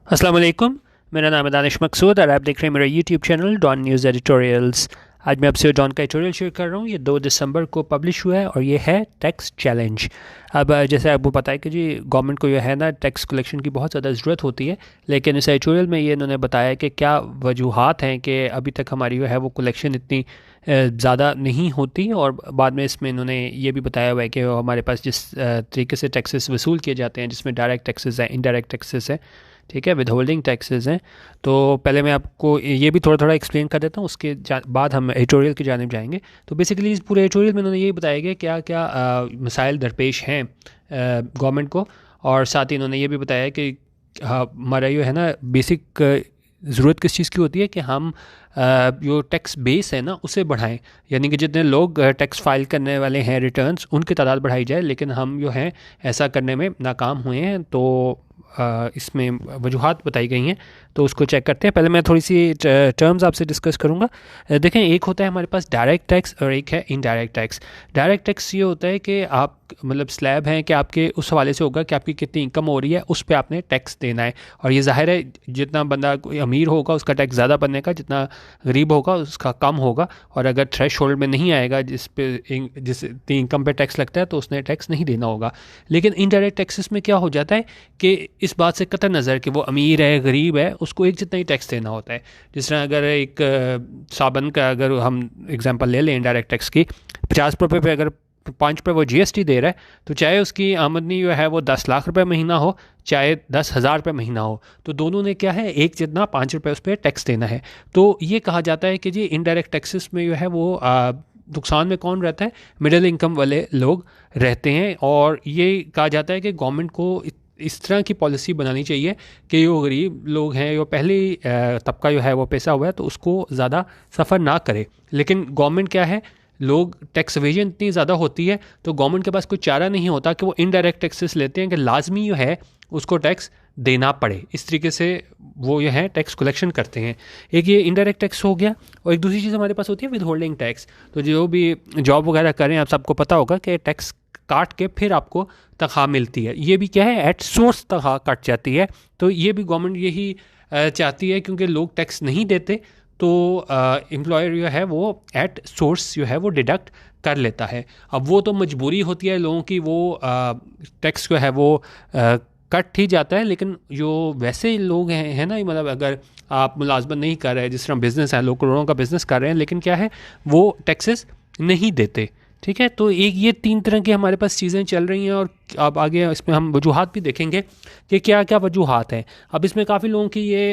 अस्सलाम वालेकुम। मेरा नाम है दानिश मकसूद और आप देख रहे हैं मेरा YouTube channel Dawn news editorials. आज मैं आपसे डॉन का एडिटोरियल शेयर कर रहा हूँ। ये 2 दिसंबर को पब्लिश हुआ है और ये है टैक्स चैलेंज। अब जैसे आपको पता है कि जी गवर्नमेंट को जो है ना टैक्स कलेक्शन की बहुत ज़्यादा ज़रूरत होती है, लेकिन इस एडिटोरियल में ये इन्होंने बताया कि क्या वजूहात हैं कि अभी तक हमारी जो है वो कलेक्शन इतनी ज़्यादा नहीं होती। और बाद में इसमें इन्होंने ये भी बताया हुआ है कि हमारे पास जिस तरीके से टैक्सेस वसूल किए जाते हैं, जिसमें डायरेक्ट टैक्सेस हैं, इनडायरेक्ट टैक्सेस हैं, ठीक है, विद होल्डिंग टैक्सेस हैं। तो पहले मैं आपको ये भी थोड़ा थोड़ा एक्सप्लेन कर देता हूँ, उसके बाद हम एडिटोरियल की जानिब जाएंगे। तो बेसिकली इस पूरे एडिटोरियल में उन्होंने ये बताया गया क्या क्या मसाइल दरपेश हैं गवर्नमेंट को, और साथ ही इन्होंने ये भी बताया कि हमारा जो है ना बेसिक ज़रूरत किस चीज़ की होती है कि हम जो टैक्स बेस है ना उसे बढ़ाएं, यानी कि जितने लोग टैक्स फाइल करने वाले हैं रिटर्न्स, उनकी तादाद बढ़ाई जाए, लेकिन हम जो है ऐसा करने में नाकाम हुए हैं। तो इसमें वजूहात बताई गई हैं, तो उसको चेक करते हैं। पहले मैं थोड़ी सी टर्म्स आपसे डिस्कस करूंगा। देखें, एक होता है हमारे पास डायरेक्ट टैक्स और एक है इनडायरेक्ट टैक्स। डायरेक्ट टैक्स ये होता है कि आप मतलब स्लैब हैं कि आपके उस हवाले से होगा कि आपकी कितनी इनकम हो रही है, उस पर आपने टैक्स देना है। और ये जाहिर है जितना बंदा कोई अमीर होगा उसका टैक्स ज़्यादा बनने का, जितना गरीब होगा उसका कम होगा। और अगर थ्रेश होल्ड में नहीं आएगा जिस इनकम पे टैक्स लगता है तो उसने टैक्स नहीं देना होगा। लेकिन इनडायरेक्ट टैक्सेस में क्या हो जाता है कि इस बात से कतई नज़र कि वो अमीर है गरीब है, उसको एक जितना ही टैक्स देना होता है। जिस तरह अगर एक साबन का अगर हम एग्जांपल ले लें इनडायरेक्ट टैक्स की, 50 रुपये पे अगर 5 रुपये वो जीएसटी दे रहा है, तो चाहे उसकी आमदनी जो है वो 10 लाख रुपये महीना हो, चाहे 10,000 रुपये महीना हो, तो दोनों ने क्या है एक जितना 5 रुपये उस पर टैक्स देना है। तो ये कहा जाता है कि जी इनडायरेक्ट टैक्सेस में जो है वो नुकसान में कौन रहता है? मिडिल इनकम वाले लोग रहते हैं। और ये कहा जाता है कि गवर्नमेंट को इस तरह की पॉलिसी बनानी चाहिए कि जो गरीब लोग हैं, जो पहले तबका जो है वो पैसा हुआ है, तो उसको ज़्यादा सफ़र ना करे। लेकिन गवर्नमेंट क्या है, लोग टैक्स एवेजन इतनी ज़्यादा होती है तो गवर्नमेंट के पास कोई चारा नहीं होता कि वो इनडायरेक्ट टैक्सेस लेते हैं कि लाजमी जो है उसको टैक्स देना पड़े। इस तरीके से वो जो है टैक्स कलेक्शन करते हैं। एक ये इनडायरेक्ट टैक्स हो गया, और एक दूसरी चीज़ हमारे पास होती है विद होल्डिंग टैक्स। तो जो भी जॉब वगैरह करें, आप सबको पता होगा कि टैक्स काट के फिर आपको तनख्वाह मिलती है। ये भी क्या है, एट सोर्स तनख्वाह कट जाती है। तो ये भी गवर्नमेंट यही चाहती है, क्योंकि लोग टैक्स नहीं देते तो एम्प्लॉयर जो है वो एट सोर्स जो है वो डिडक्ट कर लेता है। अब वो तो मजबूरी होती है लोगों की, वो टैक्स जो है वो कट ही जाता है। लेकिन जो वैसे लोग हैं ना, मतलब अगर आप मुलाजमत नहीं कर रहे, जिस तरह बिज़नेस है, लोग करोड़ों का बिज़नेस कर रहे हैं, लेकिन क्या है वो टैक्सेस नहीं देते, ठीक है। तो एक ये 3 तरह की हमारे पास चीज़ें चल रही हैं। और अब आगे इसमें हम वजूहात भी देखेंगे कि क्या क्या वजूहात हैं। अब इसमें काफ़ी लोगों की ये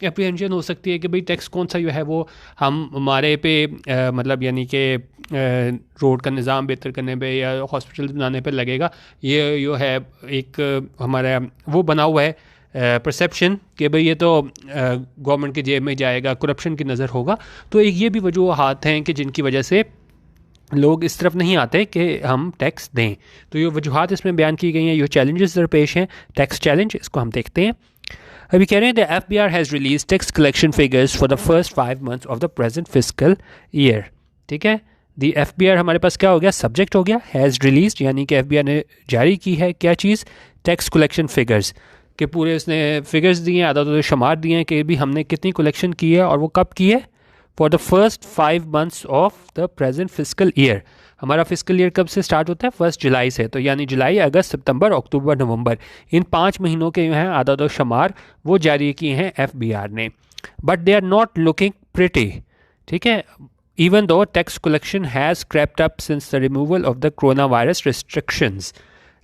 एप्रीहेंशन हो सकती है कि भाई टैक्स कौन सा जो है वो हम हमारे पे मतलब यानी कि रोड का निज़ाम बेहतर करने पे या हॉस्पिटल बनाने पे लगेगा। ये जो है एक हमारा वो बना हुआ है परसेप्शन कि भाई ये तो गवर्नमेंट की जेब में जाएगा, करप्शन की नज़र होगा। तो एक ये भी वजूहात हैं कि जिनकी वजह से लोग इस तरफ नहीं आते कि हम टैक्स दें। तो ये वजूहात इसमें बयान की गई हैं, ये चैलेंजेस दरपेश हैं। टैक्स चैलेंज, इसको हम देखते हैं। अभी कह रहे हैं the FBR has release tax collection figures for the first 5 months of the present fiscal year, ठीक है। दी एफबीआर हमारे पास क्या हो गया, सब्जेक्ट हो गया, हैज़ रिलीज यानी कि एफबीआर ने जारी की है क्या चीज़, टैक्स कलेक्शन फिगर्स के पूरे उसने फिगर्स दिए हैं, आदाद शुमार दिए हैं कि भी हमने कितनी कलेक्शन की है और वो कब की है। For the first 5 months of the present fiscal year. हमारा फिस्कल ईयर कब से स्टार्ट होता है? 1 जुलाई से। तो यानी जुलाई, अगस्त, सितंबर, अक्टूबर, नवंबर, इन 5 महीनों के जो हैं आदाद व शुमार वो जारी किए हैं एफबीआर ने। But they are not looking pretty, ठीक है। Even though tax collection has crept up since the removal of the corona virus restrictions.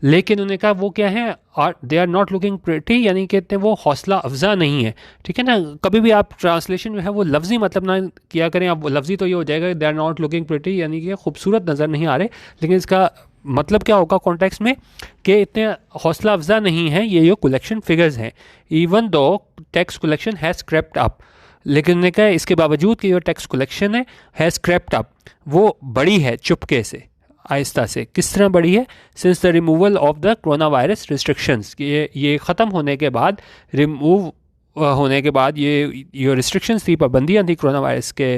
लेकिन उन्होंने कहा वो क्या है, और they are not looking pretty यानी कहते हैं वो हौसला अफजा नहीं है, ठीक है ना। कभी भी आप ट्रांसलेशन जो है वो लफ्जी मतलब ना किया करें। अब लफ्जी तो ये हो जाएगा they are not looking pretty यानी कि खूबसूरत नज़र नहीं आ रहे, लेकिन इसका मतलब क्या होगा कॉन्टेक्स्ट में कि इतने हौसला अफजा नहीं है ये जो कलेक्शन फिगर्स हैं। Even though tax collection has crept up, लेकिन उन्होंने कहा इसके बावजूद कि जो टैक्स कलेक्शन है हैज़ क्रेप्ट अप, वो बड़ी है चुपके से, आहिस्ता से। किस तरह बढ़ी है? Since the removal of the corona virus restrictions, ये ख़त्म होने के बाद, रिमूव होने के बाद ये रिस्ट्रिक्शंस थी, पाबंदियाँ थी कोरोना वायरस के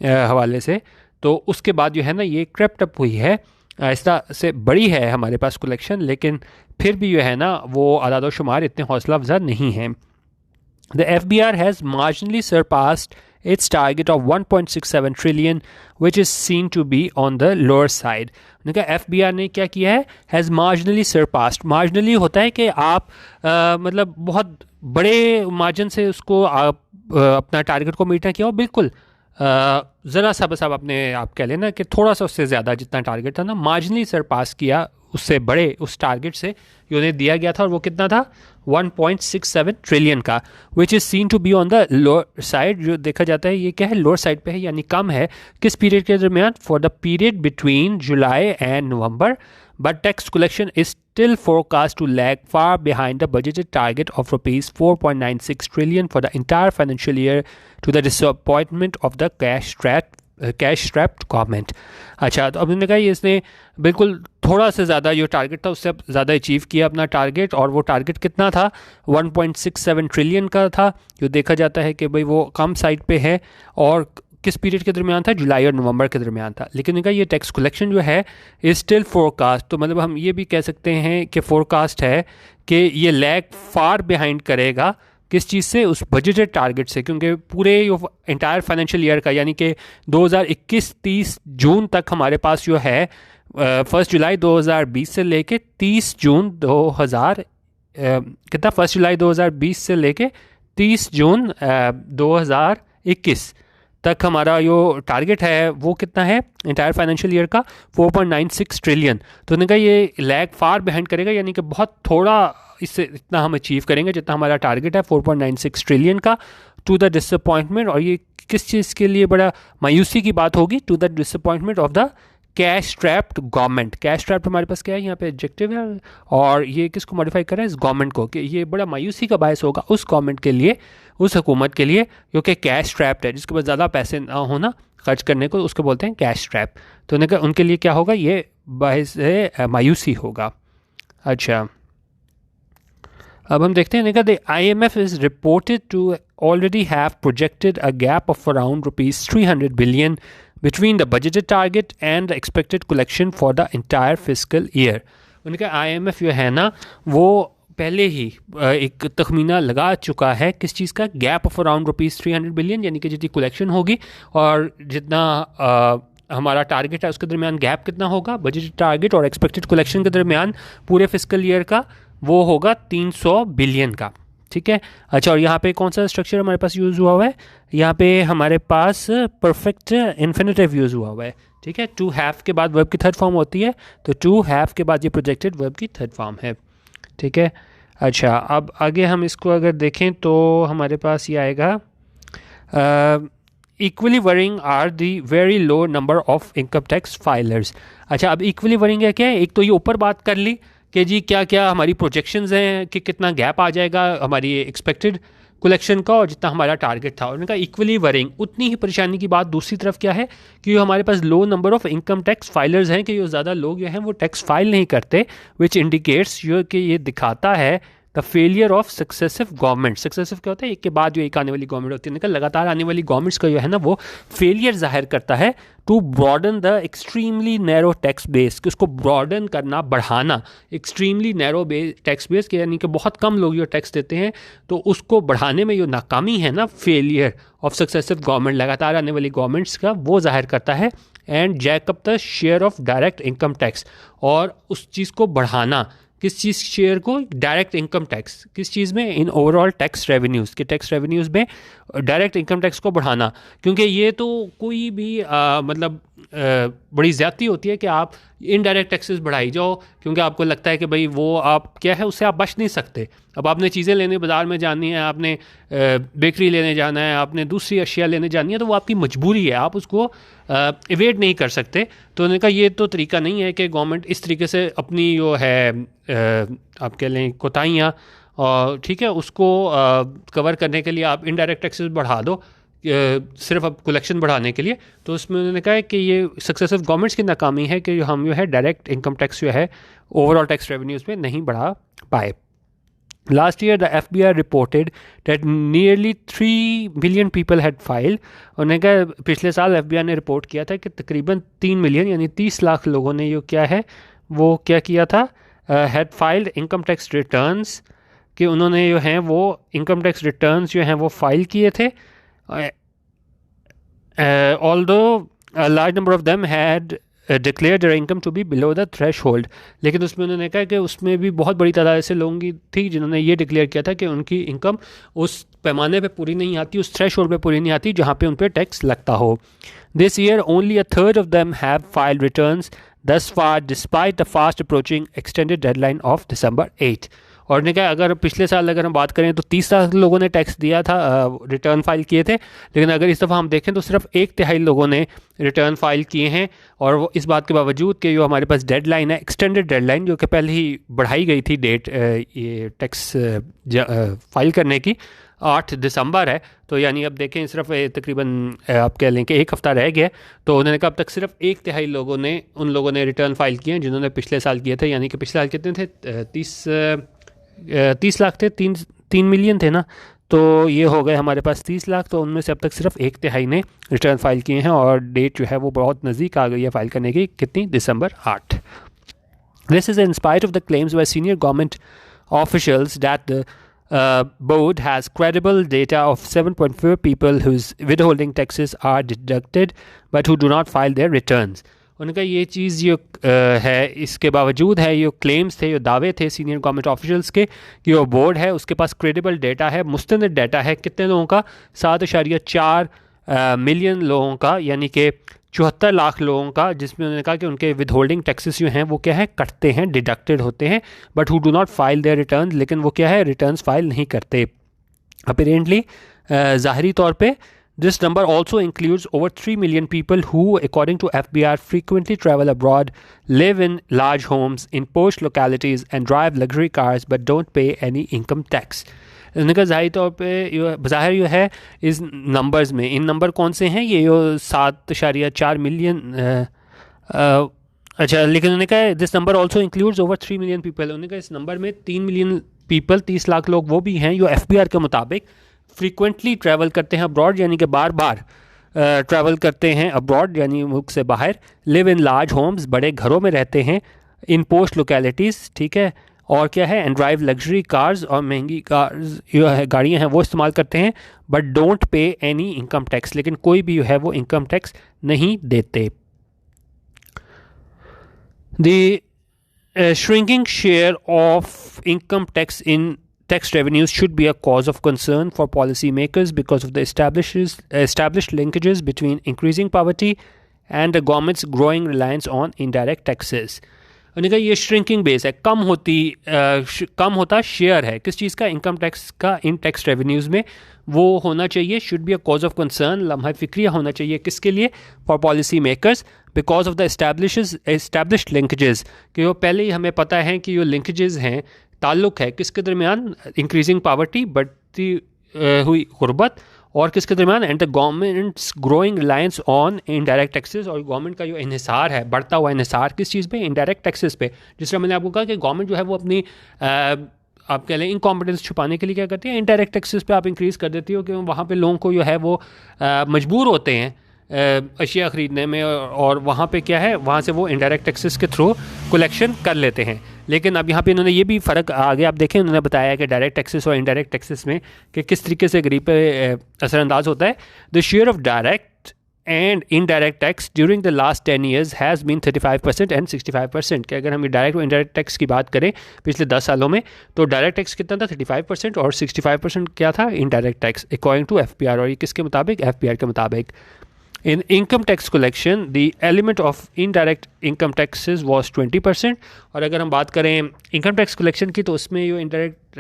हवाले से, तो उसके बाद जो है ना ये क्रेप्ट अप हुई है, आहिस्ता से बड़ी है हमारे पास कलेक्शन। लेकिन फिर भी जो है ना वो आदाद शुमार इतने हौसला अफजा नहीं हैं। The FBR has marginally surpassed its target of 1.67 trillion, which is seen to be on the lower side. उन्होंने कहा FBR ने क्या किया है, has marginally surpassed. Marginally होता है कि आप मतलब बहुत बड़े मार्जिन से उसको आप अपना टारगेट को मीट किया हो, बिल्कुल ज़रा सा बस आप अपने आप कह लेना कि थोड़ा सा उससे ज़्यादा जितना टारगेट था ना, मार्जिनली सरपास किया उससे बड़े उस टारगेट से जो उन्हें दिया गया था, और वो कितना था 1.67 ट्रिलियन का, which is seen to be on the lower side. जो देखा जाता है ये क्या है, लोअर साइड पे है, यानी कम है. किस पीरियड के दरमियान, for the period between July and November. But tax collection is still forecast to lag far behind the budgeted target of rupees 4.96 trillion for the entire financial year, to the disappointment of the cash-strapped government. अच्छा, तो अब उन्होंने कहा इसने बिल्कुल थोड़ा सा ज़्यादा जो टारगेट था उससे ज़्यादा अचीव किया अपना टारगेट, और वो टारगेट कितना था 1.67 ट्रिलियन का था, जो देखा जाता है कि भाई वो कम साइड पे है. और किस पीरियड के दरमियान था, जुलाई और नवंबर के दरमियान था. लेकिन इनका ये टैक्स कलेक्शन जो है इज स्टिल फोरकास्ट, तो मतलब हम ये भी कह सकते हैं कि फोरकास्ट है कि ये लैग फार बिहाइंड करेगा किस चीज़ से, उस बजटेड टारगेट से. क्योंकि पूरे इंटायर फाइनेंशियल ईयर का, यानी कि 2021-30 जून तक हमारे पास जो है 1 जुलाई 2020 से लेके 30 जून 2000 कितना 1 जुलाई 2020 से लेके 30 जून 2021 तक हमारा जो टारगेट है वो कितना है इंटायर फाइनेंशियल ईयर का, 4.96 ट्रिलियन. तो उन्होंने कहा ये लैग फार बिहाइंड करेगा, यानी कि बहुत थोड़ा इससे इतना हम अचीव करेंगे जितना हमारा टारगेट है 4.96 ट्रिलियन का, टू द डिसअपॉइंटमेंट. और ये किस चीज़ के लिए बड़ा मायूसी की बात होगी, to the disappointment of the cash trapped government. Cash trapped हमारे पास क्या है यहाँ पे एडजेक्टिव है, और ये किसको मॉडिफाई कर रहा है, इस गवर्नमेंट को, कि ये बड़ा मायूसी का बायस होगा उस गवर्नमेंट के लिए, उस हुकूमत के लिए जो कि कैश ट्रैप्ड है, जिसके पास ज़्यादा पैसे ना होना खर्च करने को, उसको बोलते हैं कैश ट्रैप. तो उनके लिए क्या होगा, ये बायस मायूसी होगा. अच्छा, अब हम देखते हैं. The IMF is reported to already have projected a gap of around ₹300 billion between the budgeted target and the expected collection for the entire fiscal year. उनका IMF जो है ना वो पहले ही एक तखमीना लगा चुका है किस चीज़ का, गैप ऑफ अराउंड ₹300 बिलियन, यानी कि जितनी कलेक्शन होगी और जितना हमारा टारगेट है उसके दरमियान गैप कितना होगा, बजटेड टारगेट और एक्सपेक्टेड कलेक्शन के दरमियान पूरे फिस्कल ईयर का, वो होगा 300 बिलियन का. ठीक है. अच्छा, और यहाँ पे कौन सा स्ट्रक्चर हमारे पास यूज़ हुआ हुआ है, यहाँ पे हमारे पास परफेक्ट इन्फिनेटिव यूज़ हुआ हुआ है. ठीक है. टू हैव के बाद वर्ब की थर्ड फॉर्म होती है, तो टू हैव के बाद ये प्रोजेक्टेड वर्ब की थर्ड फॉर्म है. ठीक है. अच्छा, अब आगे हम इसको अगर देखें तो हमारे पास ये आएगा, equally worrying are the very low number of income tax filers. अच्छा, अब इक्वली वरिंग है क्या है, एक तो ये ऊपर बात कर ली कि जी क्या क्या हमारी प्रोजेक्शंस हैं कि कितना गैप आ जाएगा हमारी एक्सपेक्टेड कलेक्शन का और जितना हमारा टारगेट था, और उनका इक्वली वरिंग. उतनी ही परेशानी की बात दूसरी तरफ क्या है कि जो हमारे पास low number of income tax filers हैं, कि जो ज़्यादा लोग जो हैं वो टैक्स फाइल नहीं करते, विच इंडिकेट्स जो कि ये दिखाता है the failure of successive government. Successive क्या होता है, एक के बाद जो एक आने वाली गवर्नमेंट होती है, लगातार आने वाली गवर्नमेंट्स का जो है ना वो फेलियर जाहिर करता है to broaden the extremely narrow tax base, कि उसको ब्रॉडन करना, बढ़ाना, एक्सट्रीमली नैरो टैक्स बेस के, यानी कि बहुत कम लोग जो टैक्स देते हैं, तो उसको बढ़ाने में जो नाकामी है ना, फेलियर ऑफ सक्सेसिव गवर्नमेंट, लगातार आने वाली गवर्नमेंट्स का, वो जाहिर करता है. And jack up the share of direct income tax, और उस चीज़ को बढ़ाना, किस चीज़ शेयर को, डायरेक्ट इनकम टैक्स, किस चीज़ में, इन ओवरऑल टैक्स रेवेन्यूज़, के टैक्स रेवेन्यूज़ में डायरेक्ट इनकम टैक्स को बढ़ाना. क्योंकि ये तो कोई भी मतलब बड़ी ज़्यादती होती है कि आप इनडायरेक्ट टैक्सेस बढ़ाई जाओ, क्योंकि आपको लगता है कि भाई वो आप क्या है, उससे आप बच नहीं सकते. अब आपने चीज़ें लेने बाज़ार में जानी है, आपने बेकरी लेने जाना है, आपने दूसरी अशिया लेने जानी है, तो वो आपकी मजबूरी है, आप उसको इवेट नहीं कर सकते. तो उन्होंने कहा ये तो तरीका नहीं है कि गवर्नमेंट इस तरीके से अपनी जो है आप कह लें कोताहियाँ, और ठीक है, उसको कवर करने के लिए आप इनडायरेक्ट टैक्सेस बढ़ा दो सिर्फ अब कलेक्शन बढ़ाने के लिए. तो उसमें उन्होंने कहा है कि ये सक्सेसिव गवर्नमेंट्स की नाकामी है कि हम जो है डायरेक्ट इनकम टैक्स जो है ओवरऑल टैक्स रेवेन्यूज़ में नहीं बढ़ा पाए. Last year, the FBI reported that nearly 3 million people had filed. उन्होंने कहा पिछले साल FBI ने रिपोर्ट किया था कि तकरीबन 3 मिलियन यानी 30 लाख लोगों ने जो क्या है वो क्या किया था, had filed income tax returns कि उन्होंने जो हैं वो इनकम टैक्स रिटर्न्स जो हैं वो फाइल किए थे, although a large number of them had declared their income to be below the threshold, लेकिन उसमें उन्होंने कहा कि उसमें भी बहुत बड़ी तादाद ऐसे लोगों की थी जिन्होंने ये डिक्लेयर किया था कि उनकी इनकम उस पैमाने पे पूरी नहीं आती, उस थ्रेशोल्ड पे पूरी नहीं आती जहाँ पे उन पे टैक्स लगता हो. This year only a third of them have filed returns thus far despite the fast approaching extended deadline of December 8. और ने कहा अगर पिछले साल अगर हम बात करें तो 30 लाख लोगों ने टैक्स दिया था, रिटर्न फाइल किए थे, लेकिन अगर इस दफ़ा हम देखें तो सिर्फ 1/3 लोगों ने रिटर्न फाइल किए हैं. और वो इस बात के बावजूद कि जो हमारे पास डेडलाइन है, एक्सटेंडेड डेडलाइन जो कि पहले ही बढ़ाई गई थी डेट ये टैक्स फाइल करने की, 8 दिसंबर है. तो यानी अब देखें सिर्फ तकरीबन आप कह लें कि एक हफ़्ता रह गया. तो उन्होंने कहा अब तक सिर्फ 1/3 लोगों ने उन लोगों ने रिटर्न फाइल किए हैं जिन्होंने पिछले साल किए थे. यानी कि पिछले साल कितने थे, 30 लाख थे, 3 मिलियन थे ना, तो ये हो गए हमारे पास 30 लाख. तो उनमें से अब तक सिर्फ 1/3 ने रिटर्न फाइल किए हैं और डेट जो है वो बहुत नज़दीक आ गई है फाइल करने की. कितनी? दिसंबर 8. This is in spite of the claims by senior government officials that the board has credible data of 7.4 people whose withholding taxes are deducted but who do not file their returns. उनका ये चीज़ जो है, इसके बावजूद है, ये claims थे, ये दावे थे सीनियर गवर्नमेंट ऑफिशियल्स के कि वो बोर्ड है उसके पास क्रेडिबल डेटा है, मुस्तंद डाटा है. कितने लोगों का? 7.4 मिलियन लोगों का, यानी कि 74 लाख लोगों का, जिसमें उन्होंने कहा कि उनके विद होल्डिंग टैक्सेस जो हैं वो क्या है, कटते हैं, डिडक्टेड होते हैं, but who do not file there return, लेकिन वो क्या है, रिटर्न्स फाइल नहीं करते. अपेरेंटली ज़ाहरी तौर पे this number also includes over 3 million people who, according to FBR, frequently travel abroad, live in large homes in posh localities and drive luxury cars but don't pay any income tax. इनका ज़ाहिर तौर पे ज़ाहिर ये है इस numbers में, इन number कौन से हैं, ये 7.4 मिलियन, अच्छा, लेकिन उन्होंने कहा this number also includes over 3 million people. उन्होंने कहा इस नंबर में 3 मिलियन पीपल, 30 लाख लोग वो भी हैं जो FBR के मुताबिक फ्रीक्वेंटली ट्रैवल करते हैं अब्रॉड, यानी कि बार बार ट्रैवल करते हैं अब्रॉड, यानी मुल्क से बाहर, लिव इन लार्ज होम्स, बड़े घरों में रहते हैं, इन पोस्ट लोकेलिटीज़, ठीक है, और क्या है, एंड ड्राइव लग्जरी कार्स, और महंगी कार्स जो है गाड़ियाँ हैं वो इस्तेमाल करते हैं, but don't pay any income tax, लेकिन कोई भी है वो इनकम टैक्स नहीं देते. The shrinking share of income tax in tax revenues should be a cause of concern for policymakers because of the established linkages between increasing poverty and the government's growing reliance on indirect taxes. उन्होंने कहा ये shrinking base है, कम होता share है किस चीज़ का, income tax का इन tax revenues में, वो होना चाहिए, should be a cause of concern, लम्हा फ़िक्रिया होना चाहिए किसके लिए, for policy makers, because of the established linkages, कि वो पहले ही हमें पता है कि जो लिंकेजेस हैं, ताल्लुक़ है किसके दरमियान, इंक्रीजिंग पावर्टी, बढ़ती हुई गुर्बत, और किसके दरमियान, and the governments growing reliance on indirect taxes, और गवर्नमेंट का जो इन्हिसार है, बढ़ता हुआ इन्हिसार किस चीज़ पे, इनडायरेक्ट टैक्सेस पे. जिस तरह मैंने आपको कहा कि गवर्नमेंट जो है वो अपनी आप कह लें इनकॉम्पिटेंस छुपाने के लिए क्या करती है, इनडायरेक्ट टैक्सेस पे आप इंक्रीज़ कर देती हो कि वहाँ पे लोगों को जो है वो मजबूर होते हैं अशिया ख़रीदने में, और वहाँ पे क्या है, वहाँ से वो इनडायरेक्ट टैक्सेस के थ्रू कलेक्शन कर लेते हैं. लेकिन अब यहाँ पे इन्होंने ये भी फ़र्क आगे आप देखें, उन्होंने बताया कि डायरेक्ट टैक्सेस और इनडायरेक्ट टैक्सेस में कि किस तरीके से गरीब पे असरअंदाज होता है. The share of direct and indirect tax during the last 10 years has been 35% and 65%. कि अगर हम डायरेक्ट और इनडायरेक्ट टैक्स की बात करें पिछले 10 सालों में, तो डायरेक्ट टैक्स कितना था, 35%, और 65% क्या था, indirect tax, according to FBR. और ये किसके मुताबिक, FBR के मुताबिक. In income tax collection, the element of indirect income taxes was 20%. और अगर हम बात करें income tax collection की, तो उसमें जो indirect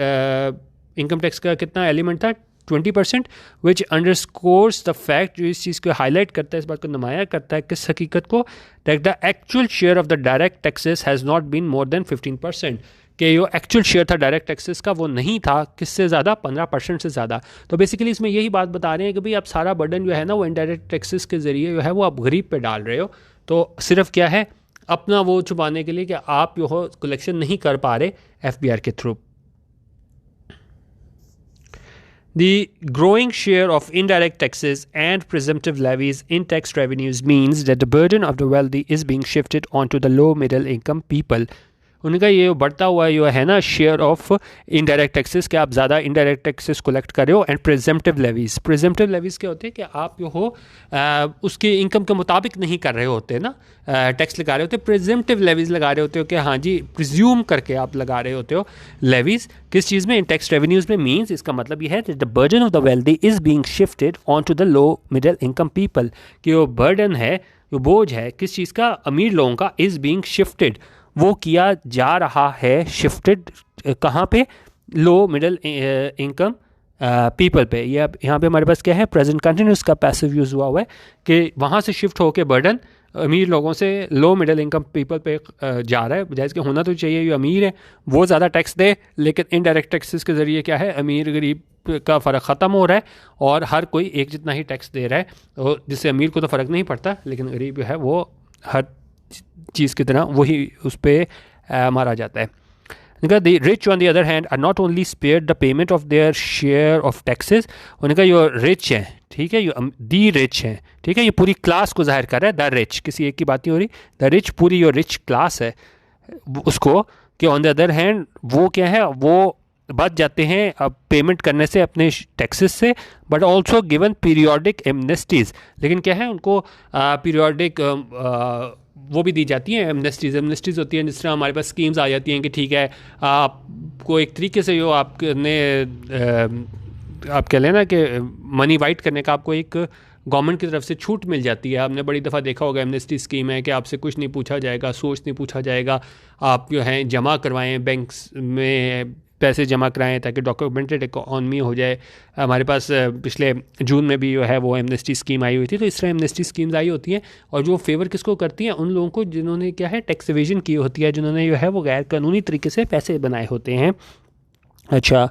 income tax का कितना एलिमेंट था, 20%, which underscores the fact, जो इस चीज़ को हाईलाइट करता है, इस बात को नुमाया करता है किस हकीकत को, that the actual share of the direct taxes has not been more than 15%. कि जो एक्चुअल शेयर था डायरेक्ट टैक्सेस का वो नहीं था किससे ज़्यादा, 15% से ज़्यादा. तो बेसिकली इसमें यही बात बता रहे हैं कि भाई आप सारा बर्डन जो है ना वो इनडायरेक्ट टैक्सेस के ज़रिए जो है वो आप गरीब पे डाल रहे हो. तो सिर्फ क्या है, अपना वो छुपाने के लिए कि आप जो हो कलेक्शन नहीं कर पा रहे FBR के through. The growing share of indirect taxes and presumptive levies in tax revenues means that the burden of the wealthy is being shifted onto the low middle income people. उन्होंने कहा ये बढ़ता हुआ ये है ना शेयर ऑफ इनडायरेक्ट टैक्सेस, कि आप ज़्यादा इनडायरेक्ट टैक्सेस कलेक्ट कर रहे हो, and presumptive levies. Presumptive levies क्या होते हैं कि आप जो हो उसके इनकम के मुताबिक नहीं कर रहे होते ना, टैक्स लगा रहे होते, प्रिजम्पटिव लेवीज़ लगा रहे होते हो कि हाँ जी प्रिज्यूम करके आप लगा रहे होते हो लेवीज़ किस चीज़ में, इन टैक्स रेवेन्यूज़ में। मीन्स इसका मतलब ये है the burden of the wealthy is being shifted on to the low middle income people, कि वो बर्डन है, वो बोझ है किस चीज़ का, अमीर लोगों का, इज़ बीइंग शिफ्टेड, वो किया जा रहा है, शिफ्टेड कहाँ पे, लो मिडिल इनकम पीपल पे। ये अब यहाँ पे हमारे पास क्या है, प्रेजेंट कंटिन्यूस का पैसिव यूज़ हुआ है कि वहाँ से शिफ्ट होकर बर्डन अमीर लोगों से लो मिडिल इनकम पीपल पे जा रहा है। जैसे कि होना तो चाहिए जो अमीर है वो ज़्यादा टैक्स दे, लेकिन इनडायरेक्ट टैक्सेस के ज़रिए क्या है, अमीर गरीब का फ़र्क ख़त्म हो रहा है और हर कोई एक जितना ही टैक्स दे रहा है, और जिससे अमीर को तो फ़र्क नहीं पड़ता, लेकिन गरीब जो है वो हर चीज़ की तरह वही उस पर मारा जाता है। The rich on the other hand are not only spared the payment of their share of taxes, उन्होंने कहा जो रिच हैं, ठीक है, जो दी रिच हैं, ठीक है, ये पूरी क्लास को जाहिर कर रहा है, द रिच, किसी एक की बात नहीं हो रही, द रिच पूरी जो रिच क्लास है उसको, कि ऑन द अदर हैंड वो क्या है, वो बच जाते हैं अब पेमेंट करने से अपने टैक्सेस से, बट ऑल्सो गिवन पीरियोडिक एमनेस्टीज़, लेकिन क्या है उनको पीरियोडिक वो भी दी जाती हैं एमनेस्टीज़। एमनेस्टीज़ होती हैं जिस तरह हमारे पास स्कीम्स आ जाती हैं कि ठीक है आपको एक तरीके से जो आपने आप कह लें ना कि मनी वाइट करने का आपको एक गवर्नमेंट की तरफ से छूट मिल जाती है। आपने बड़ी दफ़ा देखा होगा एमनेस्टी स्कीम है कि आपसे कुछ नहीं पूछा जाएगा, सोच नहीं पूछा जाएगा, आप जो हैं जमा करवाएं, बैंक्स में पैसे जमा कराएं ताकि डॉक्यूमेंटेड इकॉनमी हो जाए। हमारे पास पिछले जून में भी जो है वो एमनेस्टी स्कीम आई हुई थी। तो इस तरह एमनेस्टी स्कीम्स आई होती हैं और जो फेवर किसको करती हैं, उन लोगों को जिन्होंने क्या है टैक्स एवेजन की होती है, जिन्होंने जो है वो गैर कानूनी तरीके से पैसे बनाए होते हैं। अच्छा,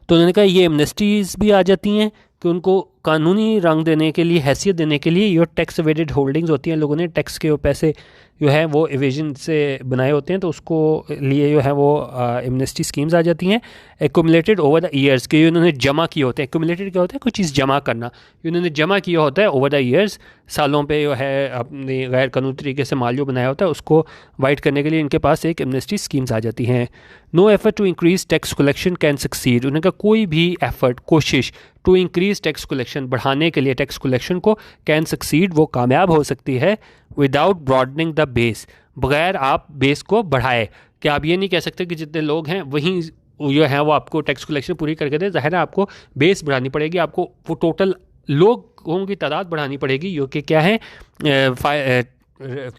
तो उन्होंने कहा ये एमनेस्टीज़ भी आ जाती हैं कि उनको कानूनी रंग देने के लिए, हैसियत देने के लिए, ये टैक्स एवेडेड होल्डिंग्स होती हैं, लोगों ने टैक्स के वो पैसे जो है वो एवेजन से बनाए होते हैं, तो उसको लिए जो है वो एमनेस्टी स्कीम्स आ जाती हैं। एक्यूमुलेटेड ओवर द ईयर्स, के उन्होंने जमा किए होते हैं। एक्यूमुलेटेड क्या होता है, कोई चीज़ जमा करना, उन्होंने जमा किया होता है ओवर द ईयर्स, सालों पे जो है अपने गैर कानूनी तरीके से माल जो बनाया होता है उसको वाइट करने के लिए इनके पास एक एमनेस्टी स्कीम्स आ जाती हैं। No effort to increase tax collection can succeed, उनका कोई भी एफर्ट, कोशिश टू इंक्रीज टैक्स कलेक्शन, बढ़ाने के लिए टैक्स कलेक्शन को, कैन सक्सीड, वो कामयाब हो सकती है, विदाउट ब्रॉडनिंग द बेस, बगैर आप बेस को बढ़ाए। कि आप ये नहीं कह सकते कि जितने लोग हैं वहीं जो है वो आपको टैक्स कलेक्शन पूरी करके दे, ज़ाहिर है आपको बेस बढ़ानी पड़ेगी, आपको वो टोटल लोगों की तादाद बढ़ानी पड़ेगी जो कि क्या है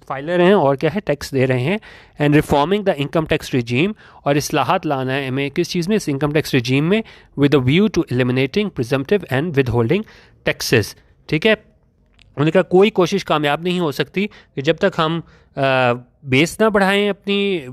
फाइलर हैं और क्या है टैक्स दे रहे हैं। And reforming the income tax regime, और इस्लाहात लाना है हमें किस चीज़ में, इस इनकम टैक्स रिजीम में, with a view to eliminating presumptive and withholding taxes. ठीक है, उन्होंने कहा कोई कोशिश कामयाब नहीं हो सकती कि जब तक हम बेस ना बढ़ाएं, अपनी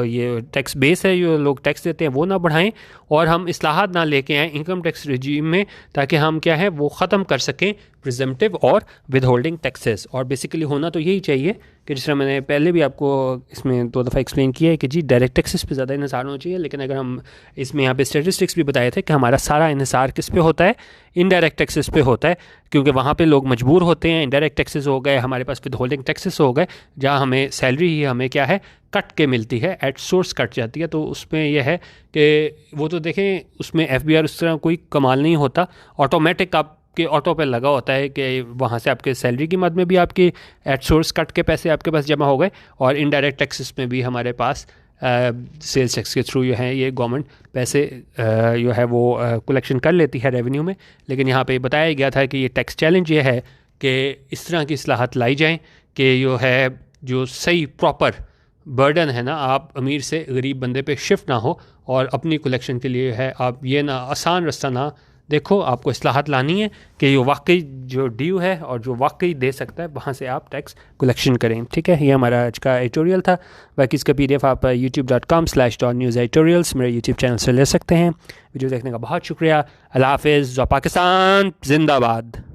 ये टैक्स बेस है जो लोग टैक्स देते हैं वो ना बढ़ाएं, और हम इस्लाहात ना लेके आएँ इनकम टैक्स रिजीम में, ताकि हम क्या है वो ख़त्म कर सकें प्रिजम्पटिव और विद होल्डिंग टैक्सेस। और बेसिकली होना तो यही चाहिए कि जिस तरह मैंने पहले भी आपको इसमें 2 दफ़ा एक्सप्लेन किया है कि जी डायरेक्ट टैक्सेस पे ज़्यादा इन्हिसार होना चाहिए, लेकिन अगर हम इसमें यहाँ पे स्टेटिस्टिक्स भी बताए थे कि हमारा सारा इन्हिसार किस पे होता है, इनडायरेक्ट टैक्सेस पे होता है, क्योंकि वहाँ पे लोग मजबूर होते हैं। इनडायरेक्ट टैक्सेस हो गए, हमारे पास विद होल्डिंग टैक्सेस हो गए, जहाँ हमें सैलरी ही हमें क्या है कट के मिलती है, एट सोर्स कट जाती है। तो उसमें यह है कि वो तो देखें उसमें FBR उस तरह कोई कमाल नहीं होता, ऑटोमेटिक आपके ऑटो पे लगा होता है कि वहाँ से आपके सैलरी की मद में भी आपकी एट सोर्स कट के पैसे आपके पास जमा हो गए, और इनडायरेक्ट टैक्सेस में भी हमारे पास सेल्स टैक्स के थ्रू जो है ये गवर्नमेंट पैसे जो है वो कलेक्शन कर लेती है रेवेन्यू में। लेकिन यहाँ पे बताया गया था कि ये टैक्स चैलेंज ये है कि इस तरह की इस्लाहत लाई जाएँ कि जो है जो सही प्रॉपर बर्डन है ना, आप अमीर से गरीब बंदे पे शिफ्ट ना हो, और अपनी कलेक्शन के लिए है आप ये ना आसान रास्ता ना देखो, आपको इस्लाहत लानी है कि ये वाकई जो ड्यू है और जो वाकई दे सकता है वहाँ से आप टैक्स कलेक्शन करें। ठीक है, ये हमारा आज का एडिटोरियल था। बाकी इसका PDF आप youtube.com/newseditorials मेरे YouTube चैनल से ले सकते हैं। वीडियो देखने का बहुत शुक्रिया। अल्लाह हाफ़िज़। पाकिस्तान जिंदाबाद।